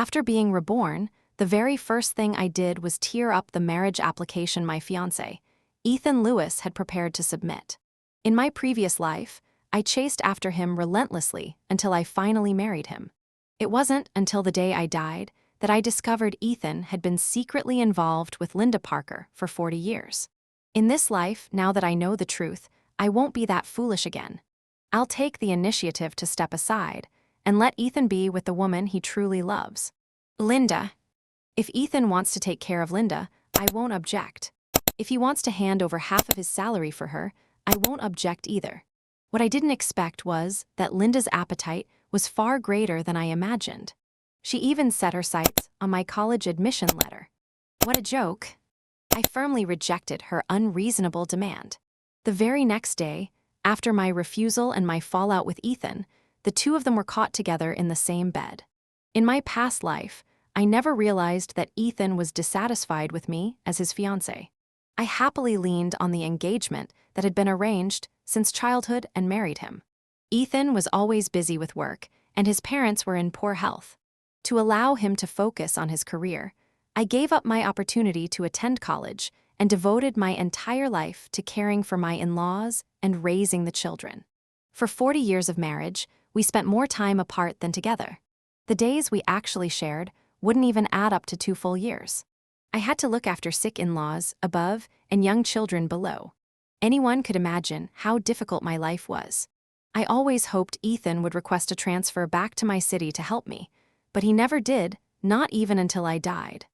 After being reborn, the very first thing I did was tear up the marriage application my fiancé, Ethan Lewis, had prepared to submit. In my previous life, I chased after him relentlessly until I finally married him. It wasn't until the day I died that I discovered Ethan had been secretly involved with Linda Parker for 40 years. In this life, now that I know the truth, I won't be that foolish again. I'll take the initiative to step aside and let Ethan be with the woman he truly loves. Linda. If Ethan wants to take care of Linda, I won't object. If he wants to hand over half of his salary for her, I won't object either. What I didn't expect was that Linda's appetite was far greater than I imagined. She even set her sights on my college admission letter. What a joke. I firmly rejected her unreasonable demand. The very next day, after my refusal and my fallout with Ethan, the two of them were caught together in the same bed. In my past life, I never realized that Ethan was dissatisfied with me as his fiancé. I happily leaned on the engagement that had been arranged since childhood and married him. Ethan was always busy with work, and his parents were in poor health. To allow him to focus on his career, I gave up my opportunity to attend college and devoted my entire life to caring for my in-laws and raising the children. For 40 years of marriage, we spent more time apart than together. The days we actually shared wouldn't even add up to 2 full years. I had to look after sick in-laws above and young children below. Anyone could imagine how difficult my life was. I always hoped Ethan would request a transfer back to my city to help me, but he never did, not even until I died.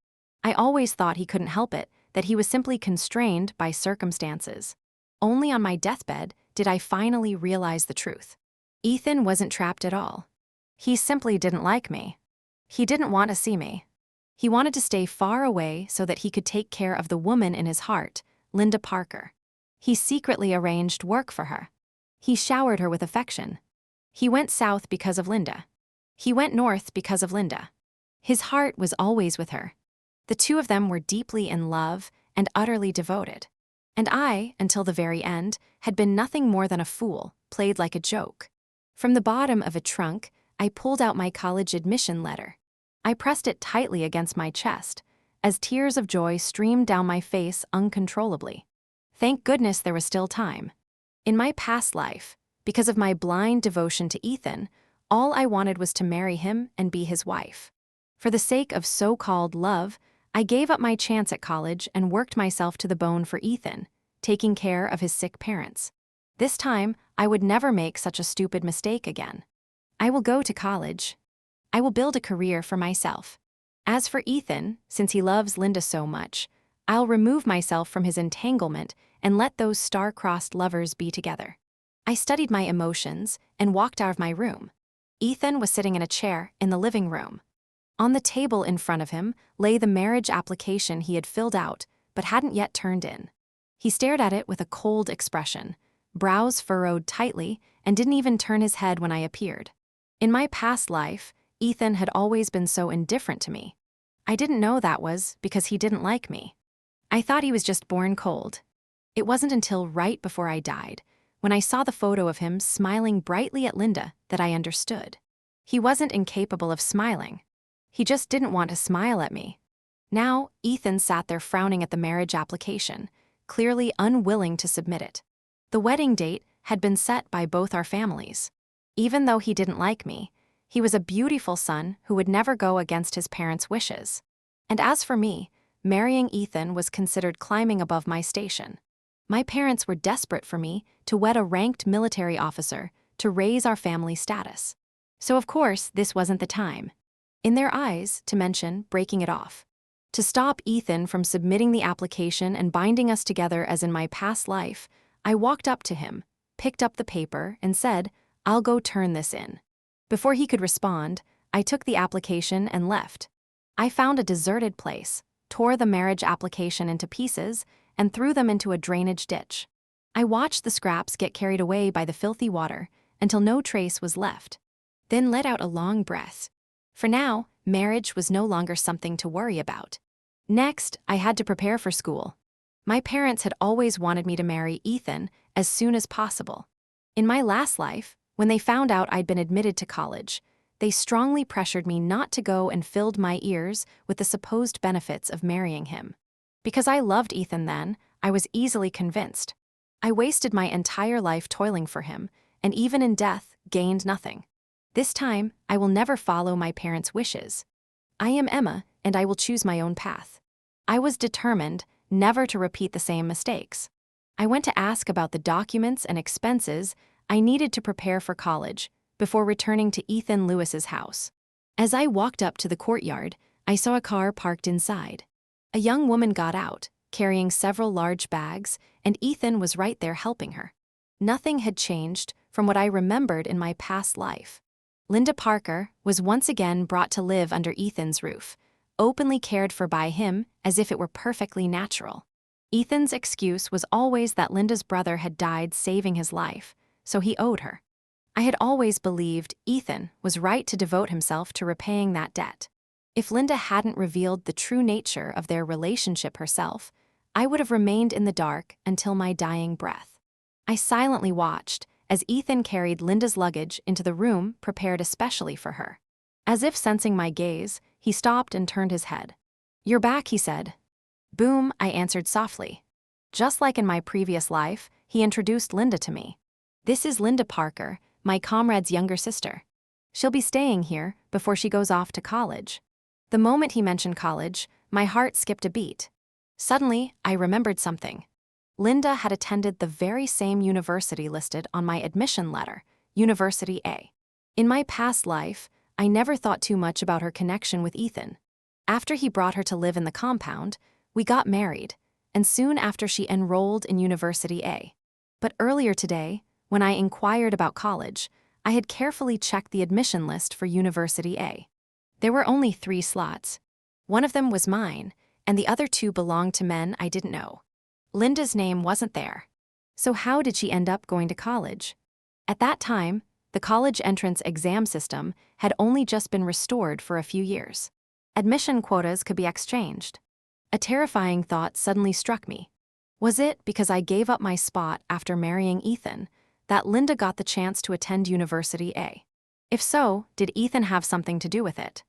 I always thought he couldn't help it, that he was simply constrained by circumstances. Only on my deathbed did I finally realize the truth. Ethan wasn't trapped at all. He simply didn't like me. He didn't want to see me. He wanted to stay far away so that he could take care of the woman in his heart, Linda Parker. He secretly arranged work for her. He showered her with affection. He went south because of Linda. He went north because of Linda. His heart was always with her. The two of them were deeply in love and utterly devoted. And I, until the very end, had been nothing more than a fool, played like a joke. From the bottom of a trunk, I pulled out my college admission letter. I pressed it tightly against my chest, as tears of joy streamed down my face uncontrollably. Thank goodness there was still time. In my past life, because of my blind devotion to Ethan, all I wanted was to marry him and be his wife. For the sake of so-called love, I gave up my chance at college and worked myself to the bone for Ethan, taking care of his sick parents. This time, I would never make such a stupid mistake again. I will go to college. I will build a career for myself. As for Ethan, since he loves Linda so much, I'll remove myself from his entanglement and let those star-crossed lovers be together. I studied my emotions and walked out of my room. Ethan was sitting in a chair in the living room. On the table in front of him lay the marriage application he had filled out but hadn't yet turned in. He stared at it with a cold expression, brows furrowed tightly, and didn't even turn his head when I appeared. In my past life, Ethan had always been so indifferent to me. I didn't know that was because he didn't like me. I thought he was just born cold. It wasn't until right before I died, when I saw the photo of him smiling brightly at Linda, that I understood. He wasn't incapable of smiling. He just didn't want to smile at me. Now, Ethan sat there frowning at the marriage application, clearly unwilling to submit it. The wedding date had been set by both our families. Even though he didn't like me, he was a beautiful son who would never go against his parents' wishes. And as for me, marrying Ethan was considered climbing above my station. My parents were desperate for me to wed a ranked military officer to raise our family status. So of course, this wasn't the time. In their eyes, to mention breaking it off. To stop Ethan from submitting the application and binding us together as in my past life, I walked up to him, picked up the paper, and said, "I'll go turn this in." Before he could respond, I took the application and left. I found a deserted place, tore the marriage application into pieces, and threw them into a drainage ditch. I watched the scraps get carried away by the filthy water until no trace was left, then let out a long breath. For now, marriage was no longer something to worry about. Next, I had to prepare for school. My parents had always wanted me to marry Ethan as soon as possible. In my last life, when they found out I'd been admitted to college, They strongly pressured me not to go and filled my ears with the supposed benefits of marrying him. Because I loved Ethan then, I was easily convinced. I wasted my entire life toiling for him, and even in death, gained nothing. This time, I will never follow my parents' wishes. I am Emma, and I will choose my own path. I was determined never to repeat the same mistakes. I went to ask about the documents and expenses I needed to prepare for college before returning to Ethan Lewis's house. As I walked up to the courtyard, I saw a car parked inside. A young woman got out, carrying several large bags, and Ethan was right there helping her. Nothing had changed from what I remembered in my past life. Linda Parker was once again brought to live under Ethan's roof, openly cared for by him as if it were perfectly natural. Ethan's excuse was always that Linda's brother had died saving his life, so he owed her. I had always believed Ethan was right to devote himself to repaying that debt. If Linda hadn't revealed the true nature of their relationship herself, I would have remained in the dark until my dying breath. I silently watched as Ethan carried Linda's luggage into the room prepared especially for her. As if sensing my gaze, he stopped and turned his head. "You're back," he said. "Boom," I answered softly. Just like in my previous life, he introduced Linda to me. "This is Linda Parker, my comrade's younger sister. She'll be staying here before she goes off to college." The moment he mentioned college, my heart skipped a beat. Suddenly, I remembered something. Linda had attended the very same university listed on my admission letter, University A. In my past life, I never thought too much about her connection with Ethan. After he brought her to live in the compound, we got married, and soon after she enrolled in University A. But earlier today, when I inquired about college, I had carefully checked the admission list for University A. There were only 3 slots. One of them was mine, and the other 2 belonged to men I didn't know. Linda's name wasn't there. So how did she end up going to college? At that time, the college entrance exam system had only just been restored for a few years. Admission quotas could be exchanged. A terrifying thought suddenly struck me. Was it because I gave up my spot after marrying Ethan that Linda got the chance to attend University A? If so, did Ethan have something to do with it?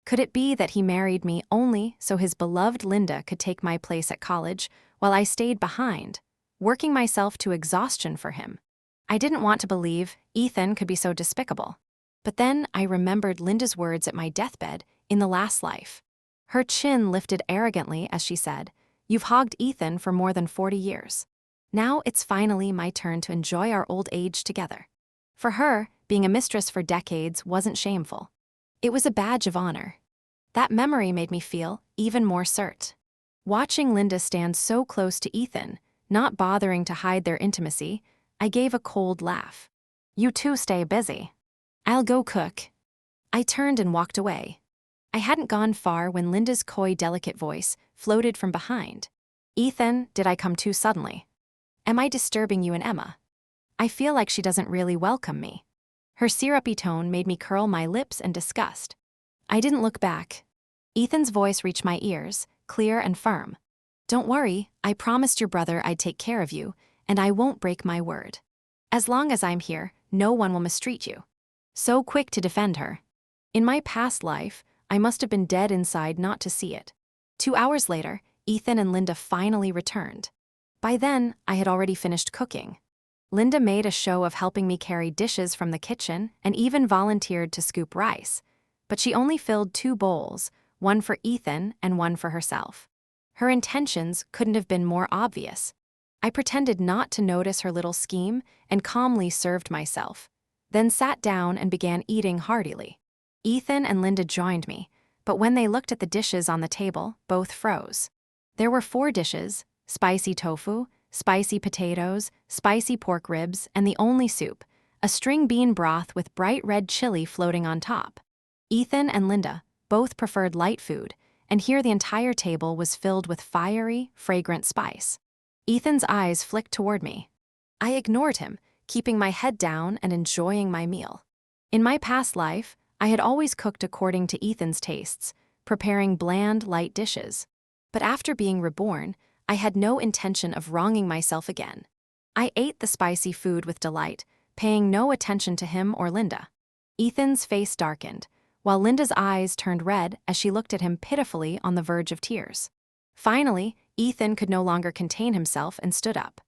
Could it be that he married me only so his beloved Linda could take my place at college while I stayed behind, working myself to exhaustion for him? I didn't want to believe Ethan could be so despicable. But then I remembered Linda's words at my deathbed in the last life. Her chin lifted arrogantly as she said, "You've hogged Ethan for more than 40 years. Now it's finally my turn to enjoy our old age together." For her, being a mistress for decades wasn't shameful. It was a badge of honor. That memory made me feel even more cert. Watching Linda stand so close to Ethan, not bothering to hide their intimacy, I gave a cold laugh. "You two stay busy. I'll go cook." I turned and walked away. I hadn't gone far when Linda's coy, delicate voice floated from behind. "Ethan, did I come too suddenly? Am I disturbing you and Emma? I feel like she doesn't really welcome me." Her syrupy tone made me curl my lips in disgust. I didn't look back. Ethan's voice reached my ears, clear and firm. "Don't worry, I promised your brother I'd take care of you, and I won't break my word. As long as I'm here, no one will mistreat you." So quick to defend her. In my past life, I must have been dead inside not to see it. 2 hours later, Ethan and Linda finally returned. By then, I had already finished cooking. Linda made a show of helping me carry dishes from the kitchen and even volunteered to scoop rice, but she only filled 2 bowls, one for Ethan and one for herself. Her intentions couldn't have been more obvious. I pretended not to notice her little scheme and calmly served myself, then sat down and began eating heartily. Ethan and Linda joined me, but when they looked at the dishes on the table, both froze. There were 4 dishes: spicy tofu, spicy potatoes, spicy pork ribs, and the only soup, a string bean broth with bright red chili floating on top. Ethan and Linda both preferred light food, and here the entire table was filled with fiery, fragrant spice. Ethan's eyes flicked toward me. I ignored him, keeping my head down and enjoying my meal. In my past life, I had always cooked according to Ethan's tastes, preparing bland, light dishes. But after being reborn, I had no intention of wronging myself again. I ate the spicy food with delight, paying no attention to him or Linda. Ethan's face darkened, while Linda's eyes turned red as she looked at him pitifully on the verge of tears. Finally, Ethan could no longer contain himself and stood up.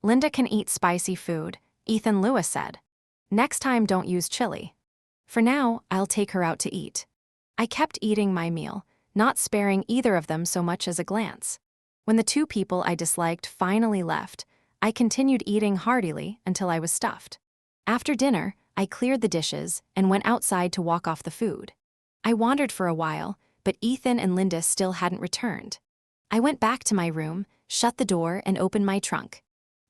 "Linda can eat spicy food," Ethan Lewis said. "Next time don't use chili. For now, I'll take her out to eat." I kept eating my meal, not sparing either of them so much as a glance. When the two people I disliked finally left, I continued eating heartily until I was stuffed. After dinner, I cleared the dishes and went outside to walk off the food. I wandered for a while, but Ethan and Linda still hadn't returned. I went back to my room, shut the door, and opened my trunk.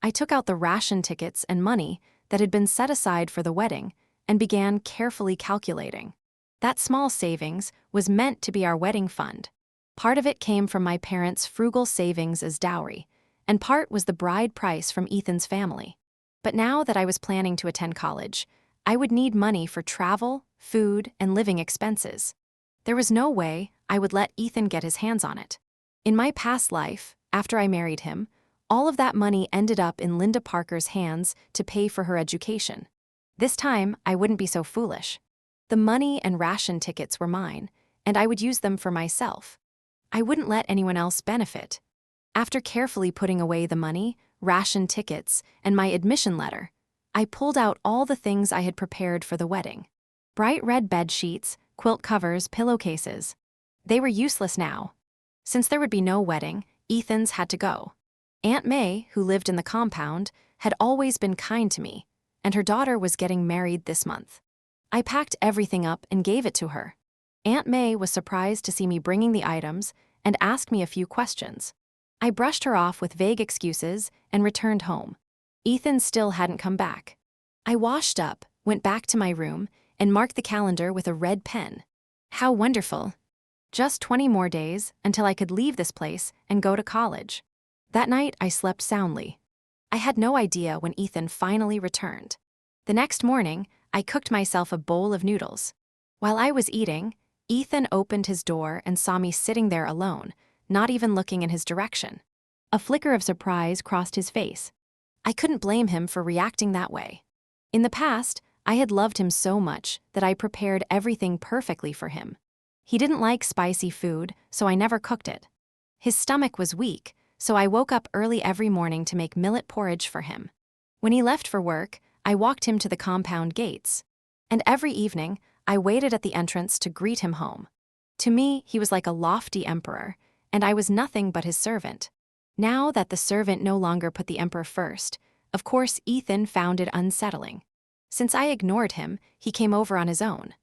I took out the ration tickets and money that had been set aside for the wedding and began carefully calculating. That small savings was meant to be our wedding fund. Part of it came from my parents' frugal savings as dowry, and part was the bride price from Ethan's family. But now that I was planning to attend college, I would need money for travel, food, and living expenses. There was no way I would let Ethan get his hands on it. In my past life, after I married him, all of that money ended up in Linda Parker's hands to pay for her education. This time, I wouldn't be so foolish. The money and ration tickets were mine, and I would use them for myself. I wouldn't let anyone else benefit. After carefully putting away the money, ration tickets, and my admission letter, I pulled out all the things I had prepared for the wedding. Bright red bed sheets, quilt covers, pillowcases. They were useless now. Since there would be no wedding, Ethan's had to go. Aunt May, who lived in the compound, had always been kind to me, and her daughter was getting married this month. I packed everything up and gave it to her. Aunt May was surprised to see me bringing the items and asked me a few questions. I brushed her off with vague excuses and returned home. Ethan still hadn't come back. I washed up, went back to my room, and marked the calendar with a red pen. How wonderful. Just 20 more days until I could leave this place and go to college. That night, I slept soundly. I had no idea when Ethan finally returned. The next morning, I cooked myself a bowl of noodles. While I was eating, Ethan opened his door and saw me sitting there alone, not even looking in his direction. A flicker of surprise crossed his face. I couldn't blame him for reacting that way. In the past, I had loved him so much that I prepared everything perfectly for him. He didn't like spicy food, so I never cooked it. His stomach was weak, so I woke up early every morning to make millet porridge for him. When he left for work, I walked him to the compound gates. And every evening, I waited at the entrance to greet him home. To me, he was like a lofty emperor, and I was nothing but his servant. Now that the servant no longer put the emperor first, of course Ethan found it unsettling. Since I ignored him, he came over on his own.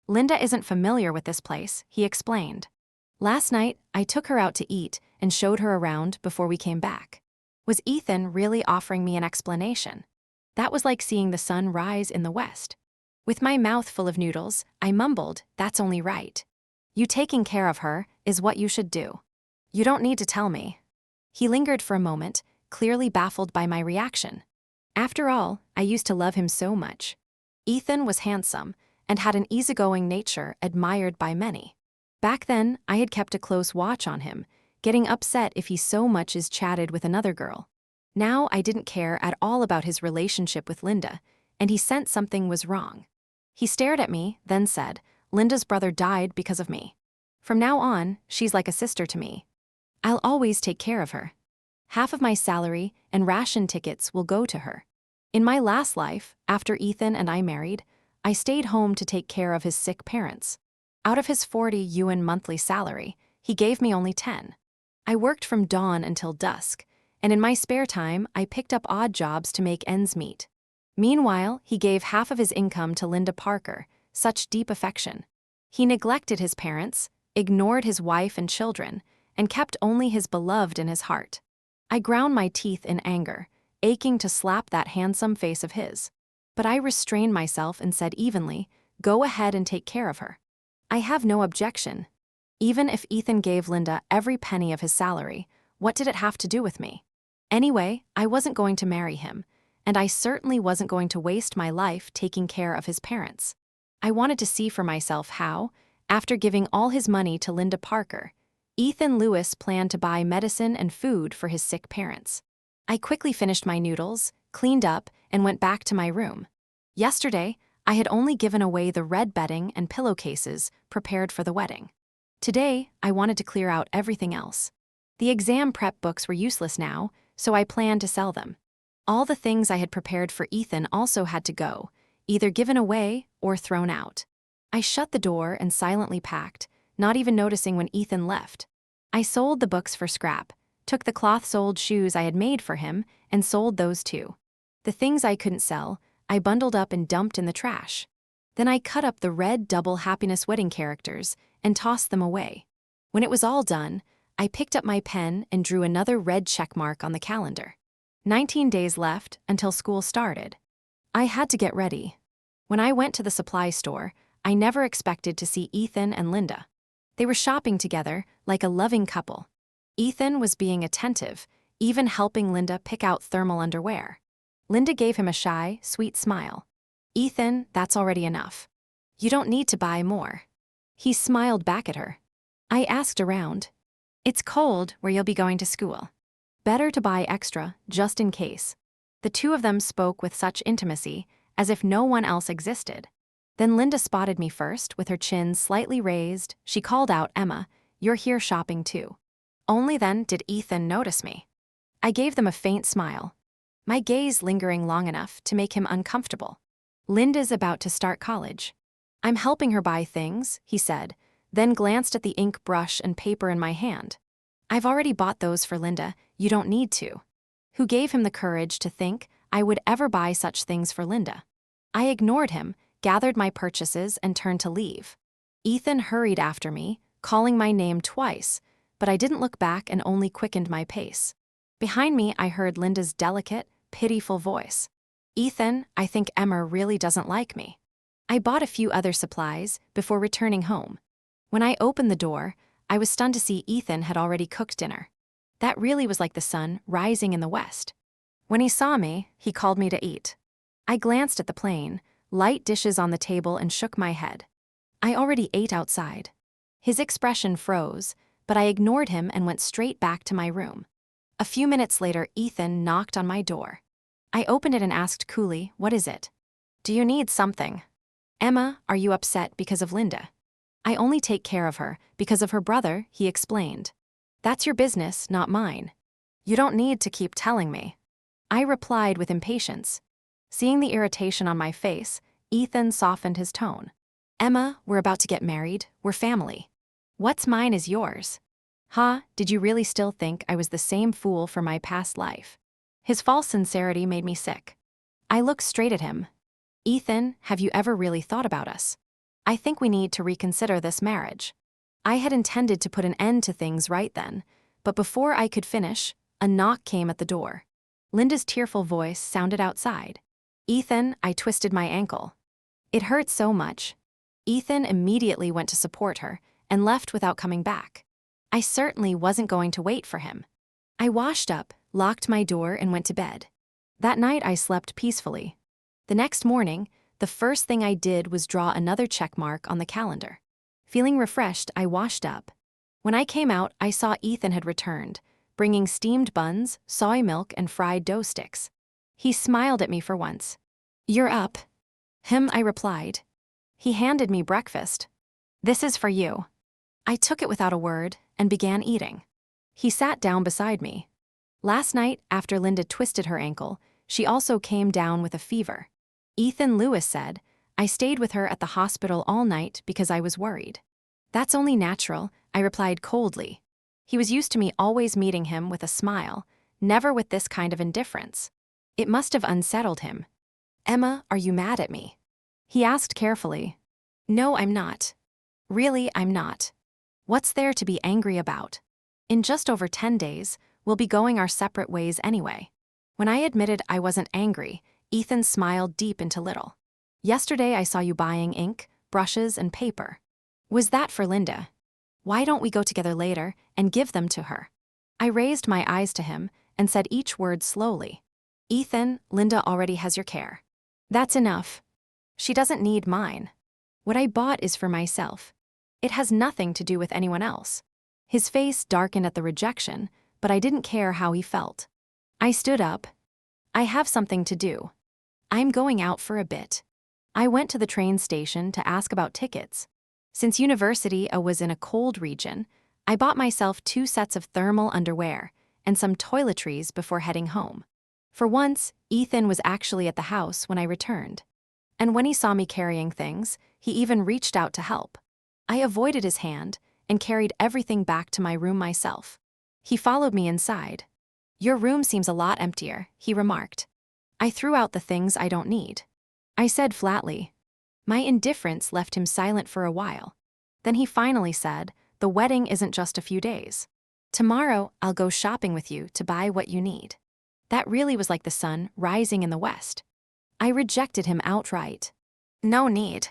"Linda isn't familiar with this place," he explained. "Last night, I took her out to eat and showed her around before we came back." Was Ethan really offering me an explanation? That was like seeing the sun rise in the west. With my mouth full of noodles, I mumbled, "That's only right. You taking care of her is what you should do. You don't need to tell me." He lingered for a moment, clearly baffled by my reaction. After all, I used to love him so much. Ethan was handsome and had an easygoing nature admired by many. Back then, I had kept a close watch on him, getting upset if he so much as chatted with another girl. Now I didn't care at all about his relationship with Linda, and he sensed something was wrong. He stared at me, then said, "Linda's brother died because of me. From now on, she's like a sister to me. I'll always take care of her. Half of my salary and ration tickets will go to her." In my last life, after Ethan and I married, I stayed home to take care of his sick parents. Out of his 40 yuan monthly salary, he gave me only 10. I worked from dawn until dusk, and in my spare time, I picked up odd jobs to make ends meet. Meanwhile, he gave half of his income to Linda Parker, such deep affection. He neglected his parents, ignored his wife and children, and kept only his beloved in his heart. I ground my teeth in anger, aching to slap that handsome face of his. But I restrained myself and said evenly, "Go ahead and take care of her. I have no objection." Even if Ethan gave Linda every penny of his salary, what did it have to do with me? Anyway, I wasn't going to marry him, and I certainly wasn't going to waste my life taking care of his parents. I wanted to see for myself how, after giving all his money to Linda Parker, Ethan Lewis planned to buy medicine and food for his sick parents. I quickly finished my noodles, cleaned up, and went back to my room. Yesterday, I had only given away the red bedding and pillowcases prepared for the wedding. Today, I wanted to clear out everything else. The exam prep books were useless now, so I planned to sell them. All the things I had prepared for Ethan also had to go, either given away or thrown out. I shut the door and silently packed, not even noticing when Ethan left. I sold the books for scrap, took the cloth-soled shoes I had made for him, and sold those too. The things I couldn't sell, I bundled up and dumped in the trash. Then I cut up the red double happiness wedding characters and tossed them away. When it was all done, I picked up my pen and drew another red check mark on the calendar. 19 days left until school started. I had to get ready. When I went to the supply store, I never expected to see Ethan and Linda. They were shopping together like a loving couple. Ethan was being attentive, even helping Linda pick out thermal underwear. Linda gave him a shy, sweet smile. "Ethan, that's already enough. You don't need to buy more." He smiled back at her. I asked around. "It's cold where you'll be going to school. Better to buy extra, just in case." The two of them spoke with such intimacy, as if no one else existed. Then Linda spotted me first, with her chin slightly raised. She called out, "Emma, you're here shopping too." Only then did Ethan notice me. I gave them a faint smile, my gaze lingering long enough to make him uncomfortable. "Linda's about to start college. I'm helping her buy things," he said, then glanced at the ink brush and paper in my hand. "I've already bought those for Linda, you don't need to." Who gave him the courage to think I would ever buy such things for Linda? I ignored him, gathered my purchases, and turned to leave. Ethan hurried after me, calling my name twice, but I didn't look back and only quickened my pace. Behind me, I heard Linda's delicate, pitiful voice. "Ethan, I think Emma really doesn't like me." I bought a few other supplies before returning home. When I opened the door, I was stunned to see Ethan had already cooked dinner. That really was like the sun rising in the west. When he saw me, he called me to eat. I glanced at the plain, light dishes on the table and shook my head. I already ate outside. His expression froze, but I ignored him and went straight back to my room. A few minutes later, Ethan knocked on my door. I opened it and asked coolly, "What is it?" "Do you need something?" "Emma, are you upset because of Linda?" "I only take care of her because of her brother," he explained. "That's your business, not mine. You don't need to keep telling me." I replied with impatience. Seeing the irritation on my face, Ethan softened his tone. "Emma, we're about to get married, we're family. What's mine is yours." "Huh, did you really still think I was the same fool for my past life?" His false sincerity made me sick. I looked straight at him. "Ethan, have you ever really thought about us? I think we need to reconsider this marriage." I had intended to put an end to things right then, but before I could finish, a knock came at the door. Linda's tearful voice sounded outside. "Ethan, I twisted my ankle." "It hurt so much." Ethan immediately went to support her and left without coming back. I certainly wasn't going to wait for him. I washed up, locked my door, and went to bed. That night I slept peacefully. The next morning, the first thing I did was draw another check mark on the calendar. Feeling refreshed, I washed up. When I came out, I saw Ethan had returned, bringing steamed buns, soy milk, and fried dough sticks. He smiled at me for once. "You're up." "I replied. He handed me breakfast. "This is for you." I took it without a word and began eating. He sat down beside me. Last night, after Linda twisted her ankle, she also came down with a fever. Ethan Lewis said, "I stayed with her at the hospital all night because I was worried." "That's only natural," I replied coldly. He was used to me always meeting him with a smile, never with this kind of indifference. It must have unsettled him. "Emma, are you mad at me?" He asked carefully. "No, I'm not. Really, I'm not. What's there to be angry about? In just over 10 days, we'll be going our separate ways anyway." When I admitted I wasn't angry, Ethan smiled deep into little. "Yesterday I saw you buying ink, brushes, and paper. Was that for Linda? Why don't we go together later and give them to her?" I raised my eyes to him and said each word slowly. "Ethan, Linda already has your care. That's enough. She doesn't need mine. What I bought is for myself. It has nothing to do with anyone else." His face darkened at the rejection, but I didn't care how he felt. I stood up. "I have something to do. I'm going out for a bit." I went to the train station to ask about tickets. Since university was in a cold region, I bought myself 2 sets of thermal underwear and some toiletries before heading home. For once, Ethan was actually at the house when I returned. And when he saw me carrying things, he even reached out to help. I avoided his hand and carried everything back to my room myself. He followed me inside. "Your room seems a lot emptier," he remarked. "I threw out the things I don't need," I said flatly. My indifference left him silent for a while. Then he finally said, "The wedding isn't just a few days. Tomorrow, I'll go shopping with you to buy what you need." That really was like the sun rising in the west. I rejected him outright. "No need."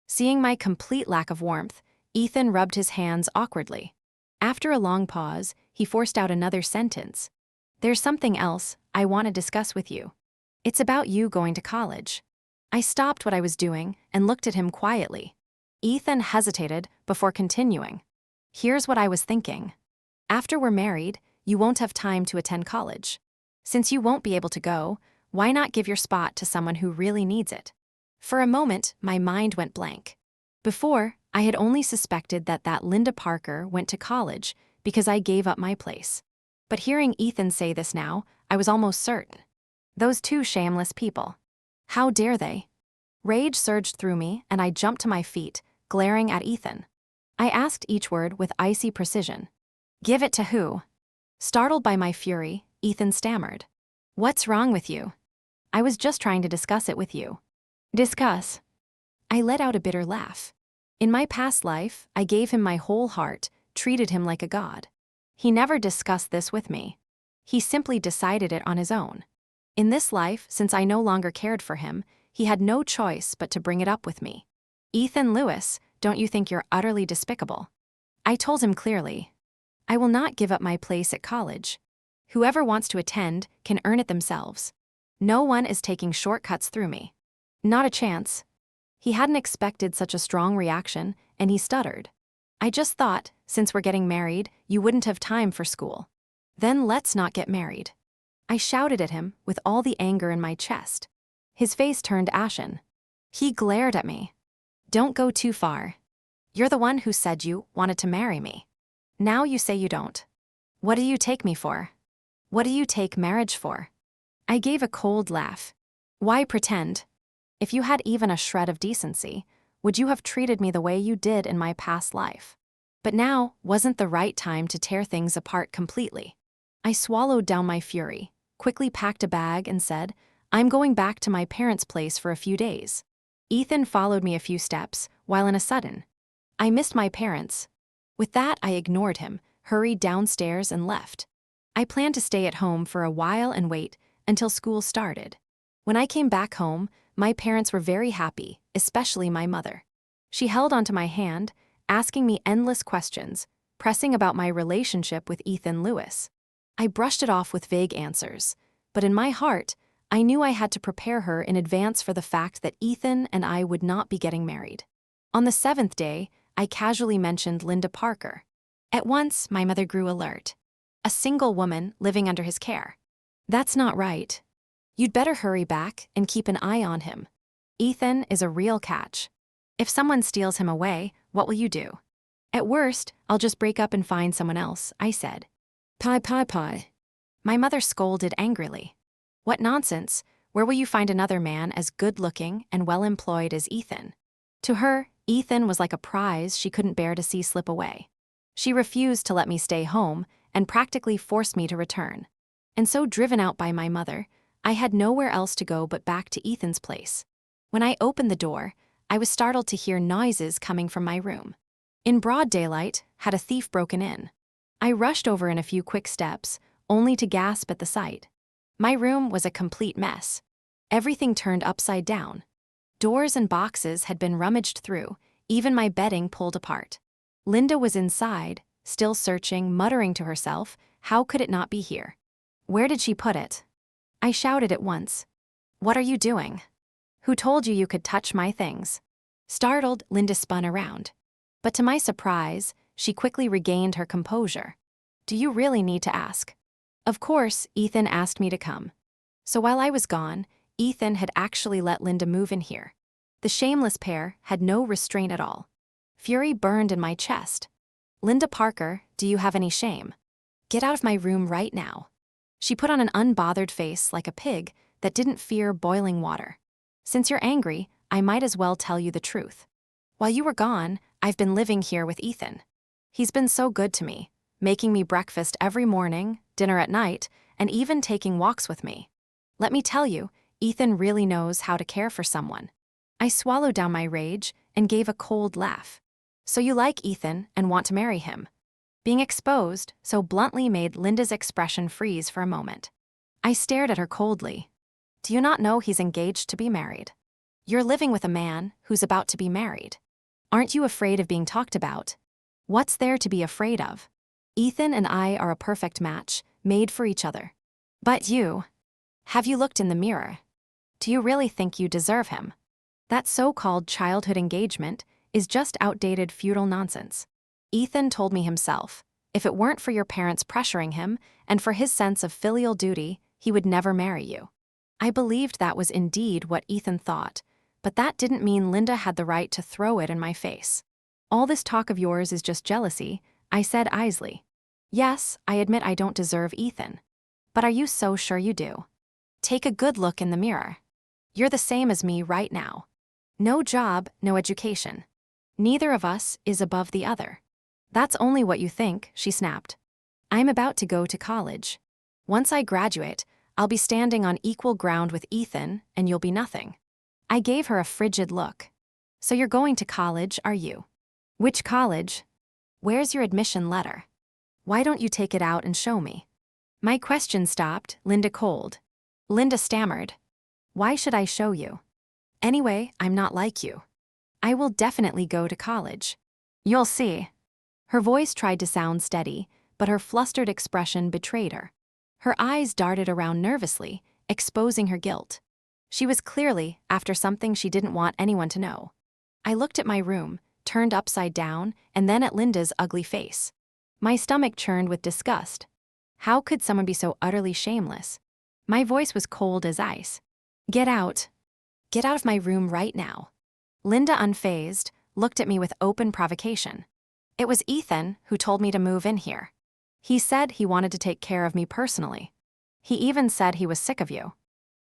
Seeing my complete lack of warmth, Ethan rubbed his hands awkwardly. After a long pause, he forced out another sentence. "There's something else I want to discuss with you. It's about you going to college." I stopped what I was doing and looked at him quietly. Ethan hesitated before continuing. "Here's what I was thinking. After we're married, you won't have time to attend college. Since you won't be able to go, why not give your spot to someone who really needs it?" For a moment, my mind went blank. Before, I had only suspected that Linda Parker went to college because I gave up my place. But hearing Ethan say this now, I was almost certain. Those 2 shameless people. How dare they? Rage surged through me, and I jumped to my feet, glaring at Ethan. I asked each word with icy precision. "Give it to who?" Startled by my fury, Ethan stammered. "What's wrong with you?" "I was just trying to discuss it with you." "Discuss?" I let out a bitter laugh. In my past life, I gave him my whole heart, treated him like a god. He never discussed this with me. He simply decided it on his own. In this life, since I no longer cared for him, he had no choice but to bring it up with me. "Ethan Lewis, don't you think you're utterly despicable?" I told him clearly. "I will not give up my place at college. Whoever wants to attend can earn it themselves. No one is taking shortcuts through me. Not a chance." He hadn't expected such a strong reaction, and he stuttered. "I just thought, since we're getting married, you wouldn't have time for school." "Then let's not get married." I shouted at him with all the anger in my chest. His face turned ashen. He glared at me. "Don't go too far. You're the one who said you wanted to marry me. Now you say you don't. What do you take me for? What do you take marriage for?" I gave a cold laugh. "Why pretend? If you had even a shred of decency, would you have treated me the way you did in my past life? But now wasn't the right time to tear things apart completely." I swallowed down my fury, quickly packed a bag and said, "I'm going back to my parents' place for a few days." Ethan followed me a few steps, while in a sudden, I missed my parents. With that, I ignored him, hurried downstairs and left. I planned to stay at home for a while and wait until school started. When I came back home, my parents were very happy, especially my mother. She held onto my hand, asking me endless questions, pressing about my relationship with Ethan Lewis. I brushed it off with vague answers, but in my heart, I knew I had to prepare her in advance for the fact that Ethan and I would not be getting married. On the 7th day, I casually mentioned Linda Parker. At once, my mother grew alert. "A single woman living under his care. That's not right. You'd better hurry back and keep an eye on him. Ethan is a real catch. If someone steals him away, what will you do?" "At worst, I'll just break up and find someone else," I said. Pie. My mother scolded angrily. "What nonsense! Where will you find another man as good-looking and well-employed as Ethan?" To her, Ethan was like a prize she couldn't bear to see slip away. She refused to let me stay home and practically forced me to return. And so, driven out by my mother, I had nowhere else to go but back to Ethan's place. When I opened the door, I was startled to hear noises coming from my room. In broad daylight, had a thief broken in? I rushed over in a few quick steps, only to gasp at the sight. My room was a complete mess. Everything turned upside down. Doors and boxes had been rummaged through, even my bedding pulled apart. Linda was inside, still searching, muttering to herself, "How could it not be here? Where did she put it?" I shouted at once. "What are you doing? Who told you could touch my things?" Startled, Linda spun around. But to my surprise, she quickly regained her composure. "Do you really need to ask?" Of course, Ethan asked me to come. So while I was gone, Ethan had actually let Linda move in here. The shameless pair had no restraint at all. Fury burned in my chest. Linda Parker, do you have any shame? Get out of my room right now. She put on an unbothered face like a pig that didn't fear boiling water. Since you're angry, I might as well tell you the truth. While you were gone, I've been living here with Ethan. He's been so good to me, making me breakfast every morning, dinner at night, and even taking walks with me. Let me tell you, Ethan really knows how to care for someone. I swallowed down my rage and gave a cold laugh. So you like Ethan and want to marry him? Being exposed so bluntly made Linda's expression freeze for a moment. I stared at her coldly. Do you not know he's engaged to be married? You're living with a man who's about to be married. Aren't you afraid of being talked about? What's there to be afraid of? Ethan and I are a perfect match, made for each other. But you, have you looked in the mirror? Do you really think you deserve him? That so-called childhood engagement is just outdated feudal nonsense. Ethan told me himself, if it weren't for your parents pressuring him and for his sense of filial duty, he would never marry you. I believed that was indeed what Ethan thought, but that didn't mean Linda had the right to throw it in my face. All this talk of yours is just jealousy, I said easily. Yes, I admit I don't deserve Ethan. But are you so sure you do? Take a good look in the mirror. You're the same as me right now. No job, no education. Neither of us is above the other. That's only what you think, she snapped. I'm about to go to college. Once I graduate, I'll be standing on equal ground with Ethan, and you'll be nothing. I gave her a frigid look. So you're going to college, are you? Which college? Where's your admission letter? Why don't you take it out and show me? My question stopped Linda cold. Linda stammered. Why should I show you? Anyway, I'm not like you. I will definitely go to college. You'll see. Her voice tried to sound steady, but her flustered expression betrayed her. Her eyes darted around nervously, exposing her guilt. She was clearly after something she didn't want anyone to know. I looked at my room, turned upside down, and then at Linda's ugly face. My stomach churned with disgust. How could someone be so utterly shameless? My voice was cold as ice. Get out. Get out of my room right now. Linda, unfazed, looked at me with open provocation. It was Ethan who told me to move in here. He said he wanted to take care of me personally. He even said he was sick of you.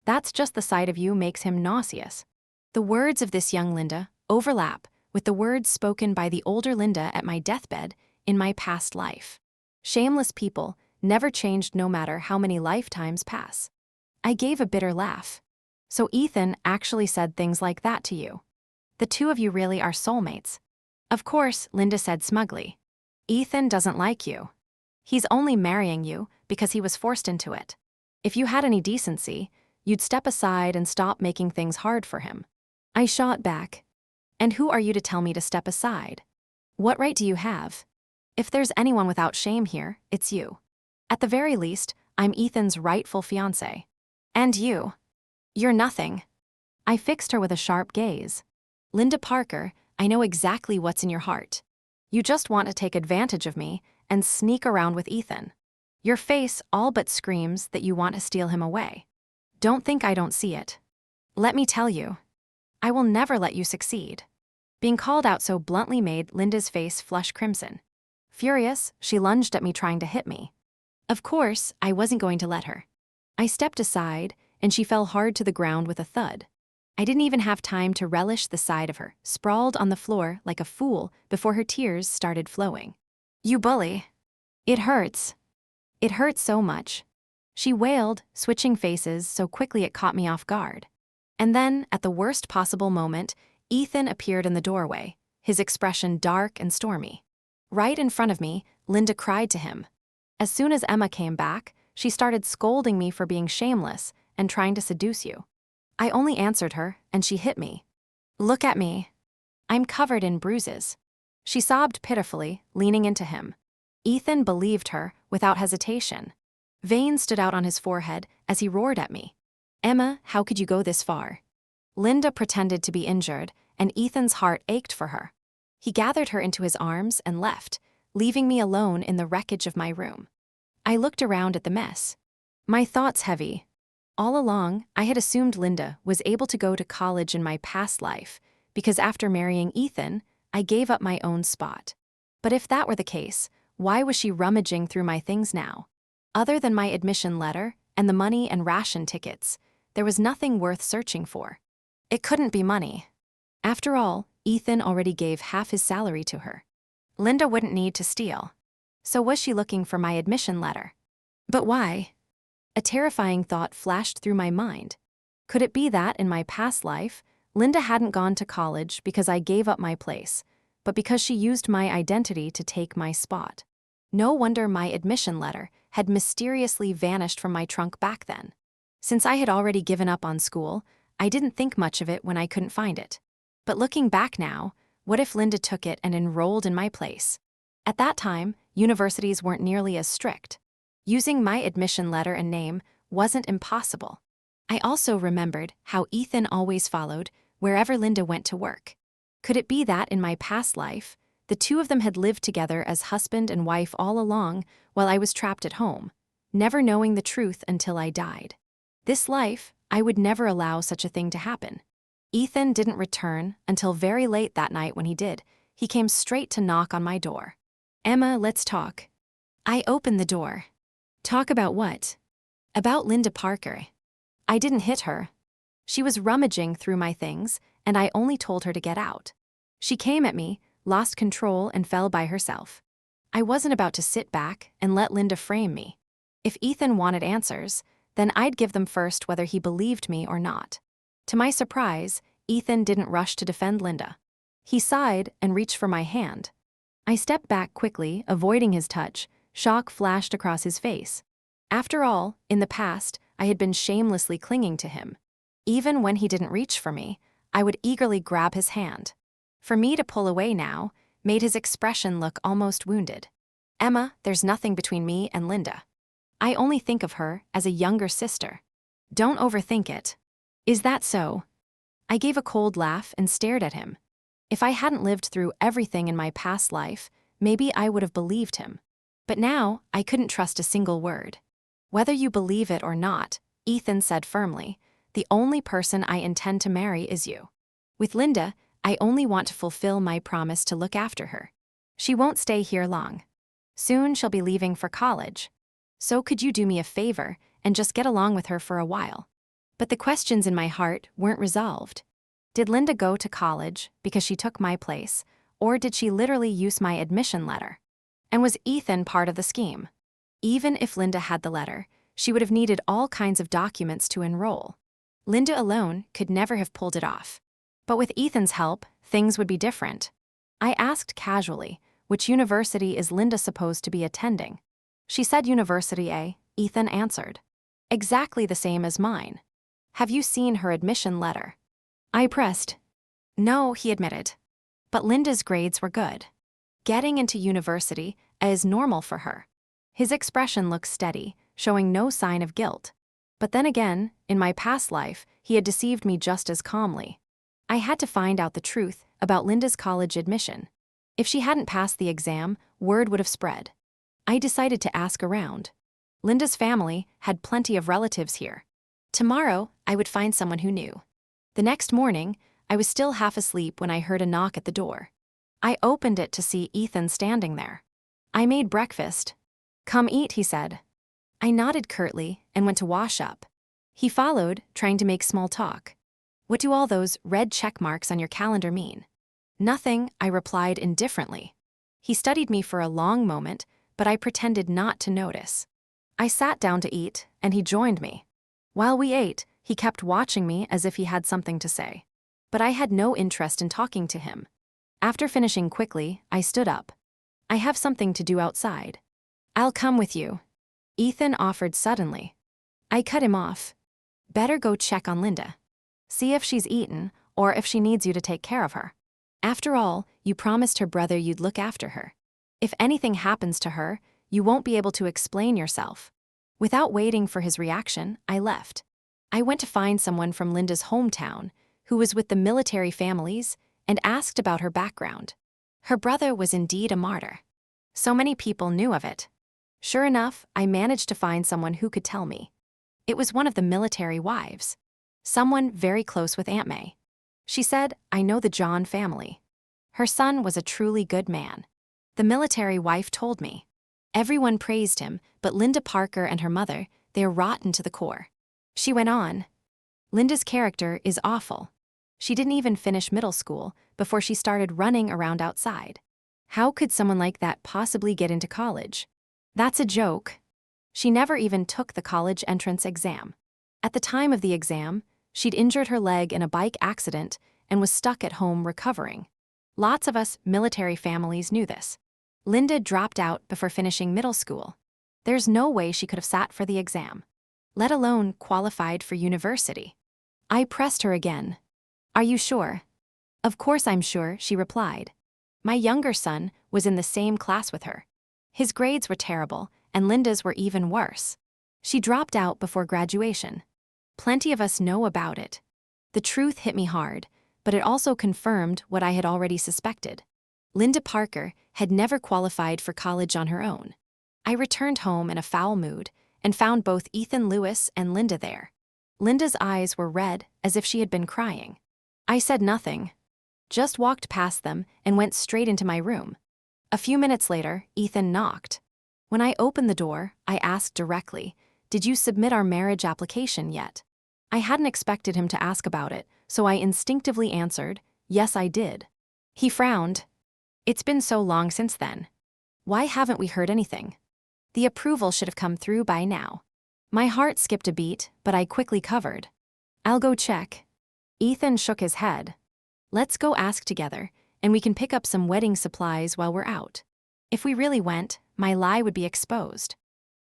That's just the sight of you makes him nauseous. The words of this young Linda overlap with the words spoken by the older Linda at my deathbed in my past life. Shameless people never changed no matter how many lifetimes pass. I gave a bitter laugh. So Ethan actually said things like that to you. The two of you really are soulmates. Of course, Linda said smugly. Ethan doesn't like you. He's only marrying you because he was forced into it. If you had any decency, you'd step aside and stop making things hard for him. I shot back. And who are you to tell me to step aside? What right do you have? If there's anyone without shame here, it's you. At the very least, I'm Ethan's rightful fiancé. And you. You're nothing. I fixed her with a sharp gaze. Linda Parker, I know exactly what's in your heart. You just want to take advantage of me and sneak around with Ethan. Your face all but screams that you want to steal him away. Don't think I don't see it. Let me tell you. I will never let you succeed. Being called out so bluntly made Linda's face flush crimson. Furious, she lunged at me trying to hit me. Of course, I wasn't going to let her. I stepped aside, and she fell hard to the ground with a thud. I didn't even have time to relish the sight of her, sprawled on the floor like a fool before her tears started flowing. You bully. It hurts. It hurts so much. She wailed, switching faces so quickly it caught me off guard. And then, at the worst possible moment, Ethan appeared in the doorway, his expression dark and stormy. Right in front of me, Linda cried to him. As soon as Emma came back, she started scolding me for being shameless and trying to seduce you. I only answered her, and she hit me. Look at me. I'm covered in bruises. She sobbed pitifully, leaning into him. Ethan believed her without hesitation. Veins stood out on his forehead as he roared at me. Emma, how could you go this far? Linda pretended to be injured, and Ethan's heart ached for her. He gathered her into his arms and left, leaving me alone in the wreckage of my room. I looked around at the mess. My thoughts heavy. All along, I had assumed Linda was able to go to college in my past life because after marrying Ethan, I gave up my own spot. But if that were the case, why was she rummaging through my things now? Other than my admission letter and the money and ration tickets, there was nothing worth searching for. It couldn't be money. After all, Ethan already gave half his salary to her. Linda wouldn't need to steal. So was she looking for my admission letter? But why? A terrifying thought flashed through my mind. Could it be that, in my past life, Linda hadn't gone to college because I gave up my place, but because she used my identity to take my spot? No wonder my admission letter had mysteriously vanished from my trunk back then. Since I had already given up on school, I didn't think much of it when I couldn't find it. But looking back now, what if Linda took it and enrolled in my place? At that time, universities weren't nearly as strict. Using my admission letter and name wasn't impossible. I also remembered how Ethan always followed wherever Linda went to work. Could it be that, in my past life, the two of them had lived together as husband and wife all along while I was trapped at home, never knowing the truth until I died? This life, I would never allow such a thing to happen. Ethan didn't return until very late that night. When he did, he came straight to knock on my door. "Emma, let's talk." I opened the door. "Talk about what?" "About Linda Parker. I didn't hit her. She was rummaging through my things, and I only told her to get out. She came at me, lost control, and fell by herself. I wasn't about to sit back and let Linda frame me. If Ethan wanted answers, then I'd give them first, whether he believed me or not." To my surprise, Ethan didn't rush to defend Linda. He sighed and reached for my hand. I stepped back quickly, avoiding his touch. Shock flashed across his face. After all, in the past, I had been shamelessly clinging to him. Even when he didn't reach for me, I would eagerly grab his hand. For me to pull away now made his expression look almost wounded. "Emma, there's nothing between me and Linda. I only think of her as a younger sister. Don't overthink it." "Is that so?" I gave a cold laugh and stared at him. If I hadn't lived through everything in my past life, maybe I would have believed him. But now, I couldn't trust a single word. "Whether you believe it or not," Ethan said firmly, "the only person I intend to marry is you. With Linda, I only want to fulfill my promise to look after her. She won't stay here long. Soon she'll be leaving for college. So could you do me a favor and just get along with her for a while?" But the questions in my heart weren't resolved. Did Linda go to college because she took my place, or did she literally use my admission letter? And was Ethan part of the scheme? Even if Linda had the letter, she would have needed all kinds of documents to enroll. Linda alone could never have pulled it off. But with Ethan's help, things would be different. I asked casually, "Which university is Linda supposed to be attending?" She said University A, Ethan answered. "Exactly the same as mine. Have you seen her admission letter?" I pressed. "No," he admitted. But Linda's grades were good. Getting into university is normal for her. His expression looked steady, showing no sign of guilt. But then again, in my past life, he had deceived me just as calmly. I had to find out the truth about Linda's college admission. If she hadn't passed the exam, word would have spread. I decided to ask around. Linda's family had plenty of relatives here. Tomorrow, I would find someone who knew. The next morning, I was still half asleep when I heard a knock at the door. I opened it to see Ethan standing there. "I made breakfast." "Come eat," he said. I nodded curtly and went to wash up. He followed, trying to make small talk. "What do all those red check marks on your calendar mean?" "Nothing," I replied indifferently. He studied me for a long moment, but I pretended not to notice. I sat down to eat, and he joined me. While we ate, he kept watching me as if he had something to say. But I had no interest in talking to him. After finishing quickly, I stood up. "I have something to do outside." "I'll come with you," Ethan offered suddenly. I cut him off. "Better go check on Linda. See if she's eaten, or if she needs you to take care of her. After all, you promised her brother you'd look after her. If anything happens to her, you won't be able to explain yourself." Without waiting for his reaction, I left. I went to find someone from Linda's hometown, who was with the military families, and asked about her background. Her brother was indeed a martyr. So many people knew of it. Sure enough, I managed to find someone who could tell me. It was one of the military wives. Someone very close with Aunt May. She said, "I know the John family. Her son was a truly good man." The military wife told me. Everyone praised him, but Linda Parker and her mother, they're rotten to the core. She went on. Linda's character is awful. She didn't even finish middle school before she started running around outside. How could someone like that possibly get into college? That's a joke. She never even took the college entrance exam. At the time of the exam, she'd injured her leg in a bike accident and was stuck at home recovering. Lots of us military families knew this. Linda dropped out before finishing middle school. There's no way she could have sat for the exam, let alone qualified for university. I pressed her again. "Are you sure?" "Of course I'm sure," she replied. My younger son was in the same class with her. His grades were terrible, and Linda's were even worse. She dropped out before graduation. Plenty of us know about it. The truth hit me hard, but it also confirmed what I had already suspected. Linda Parker had never qualified for college on her own. I returned home in a foul mood and found both Ethan Lewis and Linda there. Linda's eyes were red as if she had been crying. I said nothing, just walked past them and went straight into my room. A few minutes later, Ethan knocked. When I opened the door, I asked directly, "Did you submit our marriage application yet?" I hadn't expected him to ask about it, so I instinctively answered, "Yes, I did." He frowned. "It's been so long since then. Why haven't we heard anything? The approval should have come through by now." My heart skipped a beat, but I quickly covered. "I'll go check." Ethan shook his head. "Let's go ask together, and we can pick up some wedding supplies while we're out." If we really went, my lie would be exposed.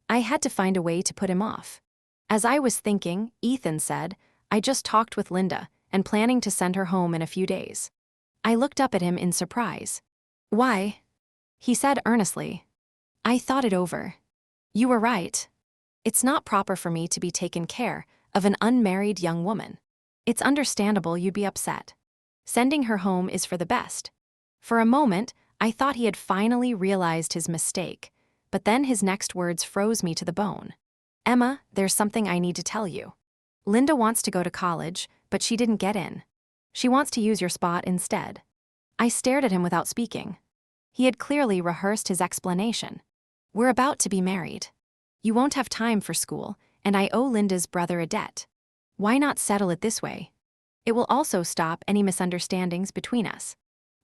I had to find a way to put him off. As I was thinking, Ethan said, "I just talked with Linda and planning to send her home in a few days." I looked up at him in surprise. "Why?" He said earnestly, "I thought it over. You were right. It's not proper for me to be taking care of an unmarried young woman. It's understandable you'd be upset. Sending her home is for the best." For a moment, I thought he had finally realized his mistake, but then his next words froze me to the bone. "Emma, there's something I need to tell you. Linda wants to go to college, but she didn't get in. She wants to use your spot instead." I stared at him without speaking. He had clearly rehearsed his explanation. "We're about to be married. You won't have time for school, and I owe Linda's brother a debt. Why not settle it this way? It will also stop any misunderstandings between us."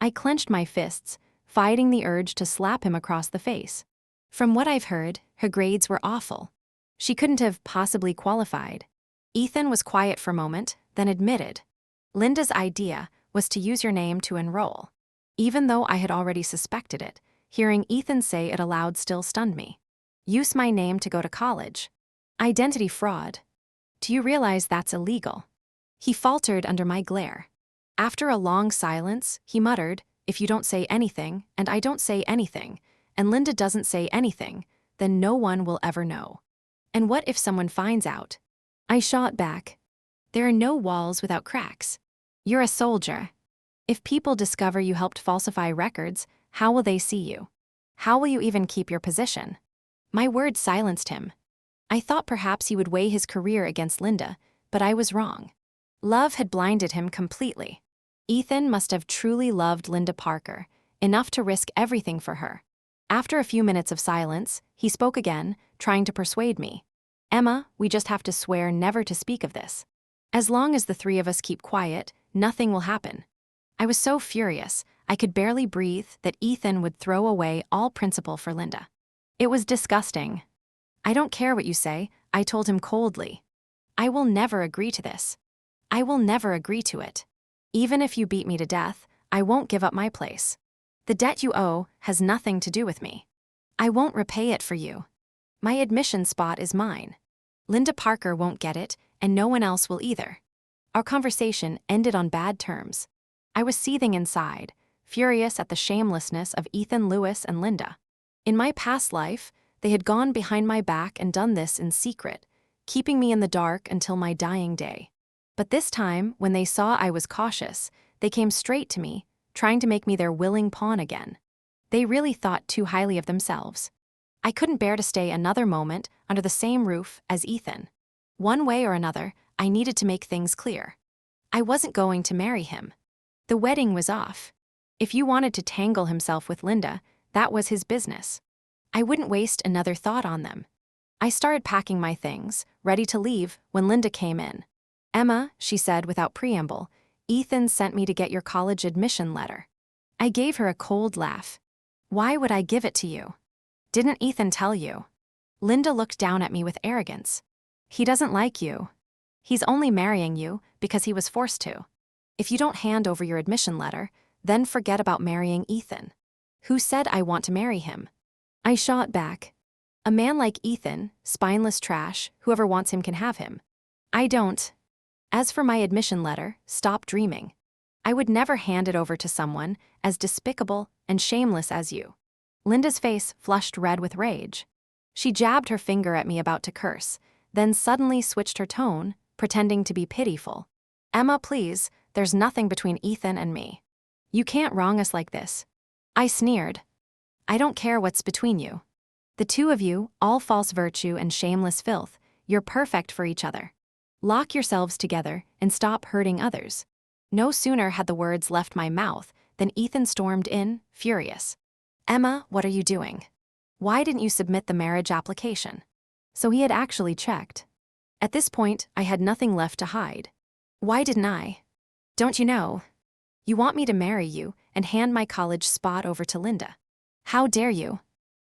I clenched my fists, fighting the urge to slap him across the face. From what I've heard, her grades were awful. She couldn't have possibly qualified. Ethan was quiet for a moment, then admitted, "Linda's idea was to use your name to enroll." Even though I had already suspected it, hearing Ethan say it aloud still stunned me. Use my name to go to college. Identity fraud. Do you realize that's illegal? He faltered under my glare. After a long silence, he muttered, "If you don't say anything, and I don't say anything, and Linda doesn't say anything, then no one will ever know. And what if someone finds out?" I shot back. "There are no walls without cracks. You're a soldier. If people discover you helped falsify records, how will they see you? How will you even keep your position?" My words silenced him. I thought perhaps he would weigh his career against Linda, but I was wrong. Love had blinded him completely. Ethan must have truly loved Linda Parker, enough to risk everything for her. After a few minutes of silence, he spoke again, trying to persuade me. "Emma, we just have to swear never to speak of this. As long as the three of us keep quiet, nothing will happen." I was so furious, I could barely breathe that Ethan would throw away all principle for Linda. It was disgusting. "I don't care what you say," I told him coldly. "I will never agree to this. I will never agree to it. Even if you beat me to death, I won't give up my place. The debt you owe has nothing to do with me. I won't repay it for you. My admission spot is mine. Linda Parker won't get it, and no one else will either." Our conversation ended on bad terms. I was seething inside, furious at the shamelessness of Ethan Lewis and Linda. In my past life, they had gone behind my back and done this in secret, keeping me in the dark until my dying day. But this time, when they saw I was cautious, they came straight to me, trying to make me their willing pawn again. They really thought too highly of themselves. I couldn't bear to stay another moment under the same roof as Ethan. One way or another, I needed to make things clear. I wasn't going to marry him. The wedding was off. If you wanted to tangle himself with Linda, that was his business. I wouldn't waste another thought on them. I started packing my things, ready to leave, when Linda came in. "Emma," she said without preamble, "Ethan sent me to get your college admission letter." I gave her a cold laugh. "Why would I give it to you? Didn't Ethan tell you?" Linda looked down at me with arrogance. "He doesn't like you. He's only marrying you because he was forced to. If you don't hand over your admission letter, then forget about marrying Ethan." "Who said I want to marry him?" I shot back. "A man like Ethan, spineless trash, whoever wants him can have him. I don't. As for my admission letter, stop dreaming. I would never hand it over to someone as despicable and shameless as you." Linda's face flushed red with rage. She jabbed her finger at me about to curse, then suddenly switched her tone, pretending to be pitiful. "Emma, please, there's nothing between Ethan and me. You can't wrong us like this." I sneered. "I don't care what's between you. The two of you, all false virtue and shameless filth, you're perfect for each other. Lock yourselves together and stop hurting others." No sooner had the words left my mouth than Ethan stormed in, furious. "Emma, what are you doing? Why didn't you submit the marriage application?" So he had actually checked. At this point, I had nothing left to hide. "Why didn't I? Don't you know? You want me to marry you and hand my college spot over to Linda. How dare you?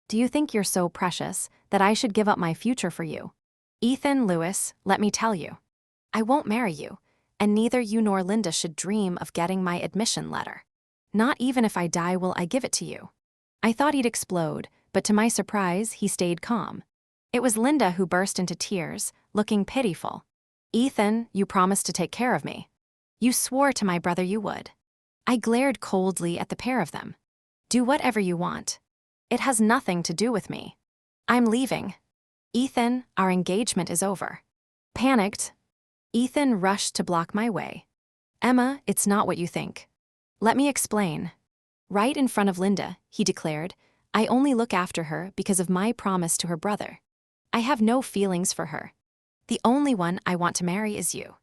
Do you think you're so precious that I should give up my future for you? Ethan Lewis, let me tell you. I won't marry you, and neither you nor Linda should dream of getting my admission letter. Not even if I die will I give it to you." I thought he'd explode, but to my surprise, he stayed calm. It was Linda who burst into tears, looking pitiful. "Ethan, you promised to take care of me. You swore to my brother you would." I glared coldly at the pair of them. "Do whatever you want. It has nothing to do with me. I'm leaving. Ethan, our engagement is over." Panicked, Ethan rushed to block my way. "Emma, it's not what you think. Let me explain." Right in front of Linda, he declared, "I only look after her because of my promise to her brother. I have no feelings for her. The only one I want to marry is you."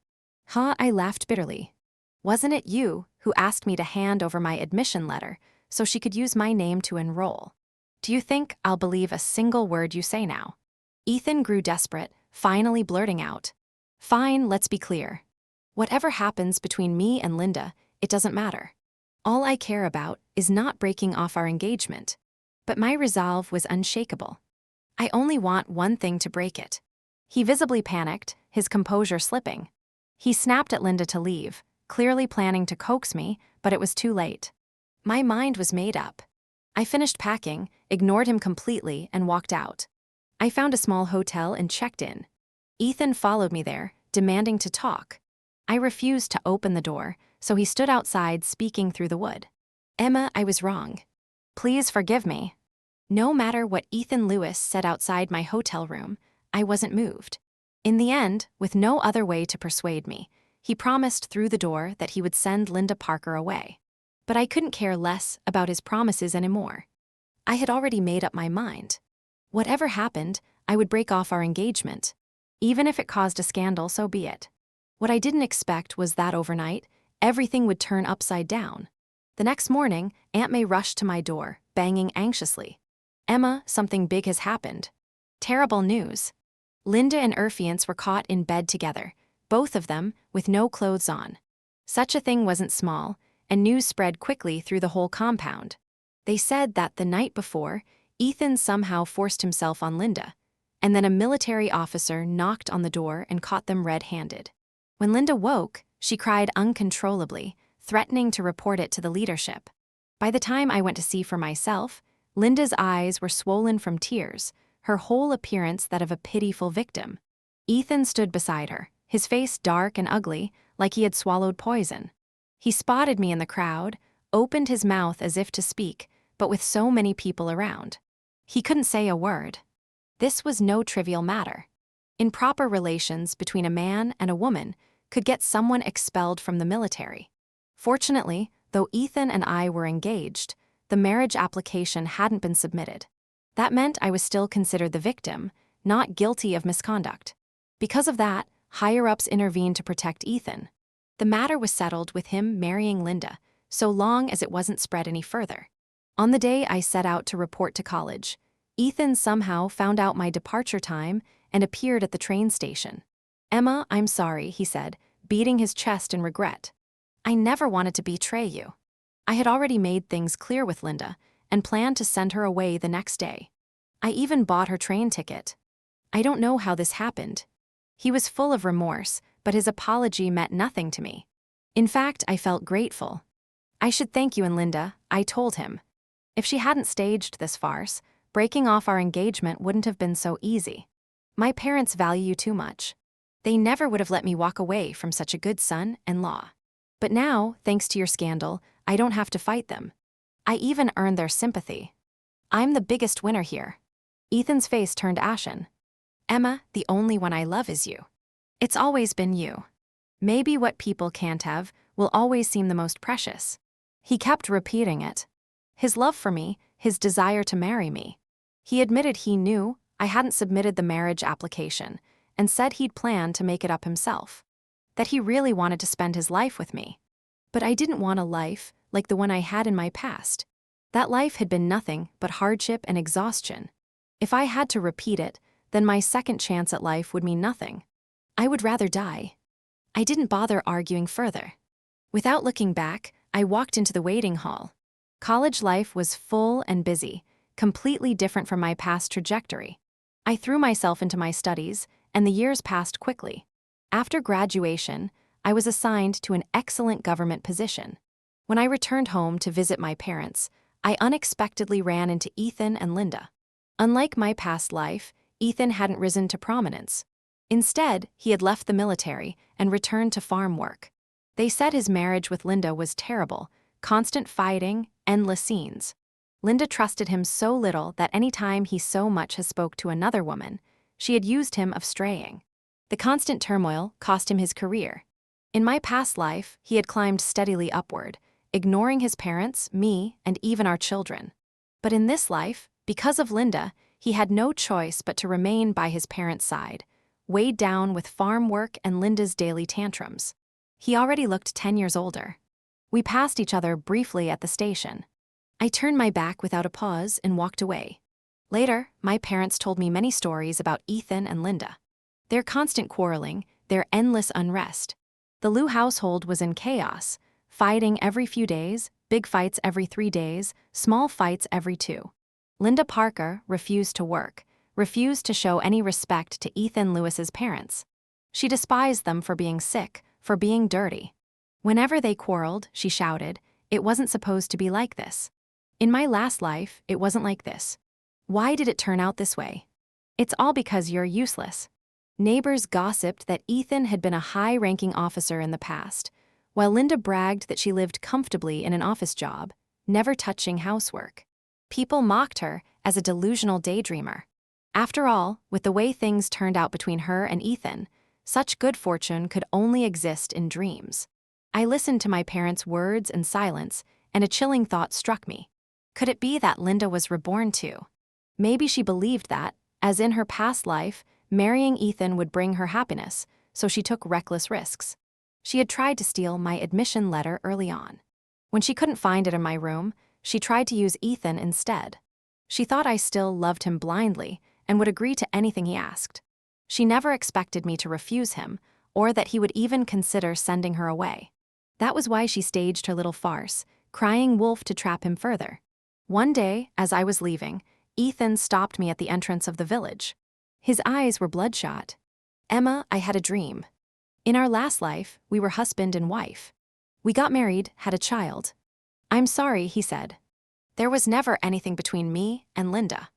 "Huh?" I laughed bitterly. "Wasn't it you who asked me to hand over my admission letter so she could use my name to enroll? Do you think I'll believe a single word you say now?" Ethan grew desperate, finally blurting out, "Fine, let's be clear. Whatever happens between me and Linda, it doesn't matter. All I care about is not breaking off our engagement." But my resolve was unshakable. "I only want one thing to break it." He visibly panicked, his composure slipping. He snapped at Linda to leave, clearly planning to coax me, but it was too late. My mind was made up. I finished packing, ignored him completely, and walked out. I found a small hotel and checked in. Ethan followed me there, demanding to talk. I refused to open the door, so he stood outside speaking through the wood. "Emma, I was wrong. Please forgive me." No matter what Ethan Lewis said outside my hotel room, I wasn't moved. In the end, with no other way to persuade me, he promised through the door that he would send Linda Parker away. But I couldn't care less about his promises anymore. I had already made up my mind. Whatever happened, I would break off our engagement. Even if it caused a scandal, so be it. What I didn't expect was that overnight, everything would turn upside down. The next morning, Aunt May rushed to my door, banging anxiously. "Emma, something big has happened. Terrible news. Linda and Urfiance were caught in bed together, both of them with no clothes on." Such a thing wasn't small, and news spread quickly through the whole compound. They said that the night before, Ethan somehow forced himself on Linda, and then a military officer knocked on the door and caught them red-handed. When Linda woke, she cried uncontrollably, threatening to report it to the leadership. By the time I went to see for myself, Linda's eyes were swollen from tears, her whole appearance that of a pitiful victim. Ethan stood beside her, his face dark and ugly, like he had swallowed poison. He spotted me in the crowd, opened his mouth as if to speak, but with so many people around, he couldn't say a word. This was no trivial matter. Improper relations between a man and a woman could get someone expelled from the military. Fortunately, though Ethan and I were engaged, the marriage application hadn't been submitted. That meant I was still considered the victim, not guilty of misconduct. Because of that, higher-ups intervened to protect Ethan. The matter was settled with him marrying Linda, so long as it wasn't spread any further. On the day I set out to report to college, Ethan somehow found out my departure time and appeared at the train station. "Emma, I'm sorry," he said, beating his chest in regret. "I never wanted to betray you. I had already made things clear with Linda and planned to send her away the next day. I even bought her train ticket. I don't know how this happened." He was full of remorse, but his apology meant nothing to me. In fact, I felt grateful. "I should thank you and Linda," I told him. "If she hadn't staged this farce, breaking off our engagement wouldn't have been so easy. My parents value you too much. They never would have let me walk away from such a good son-in-law. But now, thanks to your scandal, I don't have to fight them. I even earned their sympathy. I'm the biggest winner here." Ethan's face turned ashen. "Emma, the only one I love is you. It's always been you. Maybe what people can't have will always seem the most precious." He kept repeating it. His love for me, his desire to marry me. He admitted he knew I hadn't submitted the marriage application and said he'd planned to make it up himself. That he really wanted to spend his life with me. But I didn't want a life like the one I had in my past. That life had been nothing but hardship and exhaustion. If I had to repeat it, then my second chance at life would mean nothing. I would rather die. I didn't bother arguing further. Without looking back, I walked into the waiting hall. College life was full and busy, completely different from my past trajectory. I threw myself into my studies, and the years passed quickly. After graduation, I was assigned to an excellent government position. When I returned home to visit my parents, I unexpectedly ran into Ethan and Linda. Unlike my past life, Ethan hadn't risen to prominence. Instead, he had left the military and returned to farm work. They said his marriage with Linda was terrible, constant fighting, endless scenes. Linda trusted him so little that any time he so much as spoke to another woman, she had accused him of straying. The constant turmoil cost him his career. In my past life, he had climbed steadily upward, ignoring his parents, me, and even our children. But in this life, because of Linda, he had no choice but to remain by his parents' side, weighed down with farm work and Linda's daily tantrums. He already looked 10 years older. We passed each other briefly at the station. I turned my back without a pause and walked away. Later, my parents told me many stories about Ethan and Linda. Their constant quarreling, their endless unrest. The Liu household was in chaos, fighting every few days, big fights every 3 days, small fights every 2. Linda Parker refused to work, refused to show any respect to Ethan Lewis's parents. She despised them for being sick, for being dirty. Whenever they quarreled, she shouted, "It wasn't supposed to be like this. In my last life, it wasn't like this. Why did it turn out this way? It's all because you're useless." Neighbors gossiped that Ethan had been a high-ranking officer in the past, while Linda bragged that she lived comfortably in an office job, never touching housework. People mocked her as a delusional daydreamer. After all, with the way things turned out between her and Ethan, such good fortune could only exist in dreams. I listened to my parents' words in silence, and a chilling thought struck me. Could it be that Linda was reborn too? Maybe she believed that, as in her past life, marrying Ethan would bring her happiness, so she took reckless risks. She had tried to steal my admission letter early on. When she couldn't find it in my room, she tried to use Ethan instead. She thought I still loved him blindly and would agree to anything he asked. She never expected me to refuse him, or that he would even consider sending her away. That was why she staged her little farce, crying wolf to trap him further. One day, as I was leaving, Ethan stopped me at the entrance of the village. His eyes were bloodshot. "Emma, I had a dream. In our last life, we were husband and wife. We got married, had a child. I'm sorry," he said. "There was never anything between me and Linda.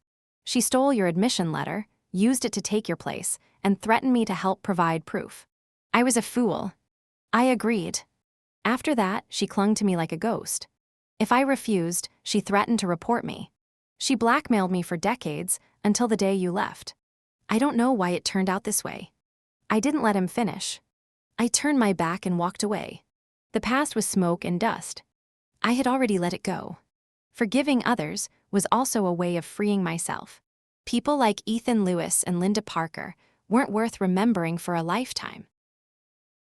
She stole your admission letter, used it to take your place, and threatened me to help provide proof. I was a fool. I agreed. After that, she clung to me like a ghost. If I refused, she threatened to report me. She blackmailed me for decades until the day you left. I don't know why it turned out this way." I didn't let him finish. I turned my back and walked away. The past was smoke and dust. I had already let it go. Forgiving others was also a way of freeing myself. People like Ethan Lewis and Linda Parker weren't worth remembering for a lifetime.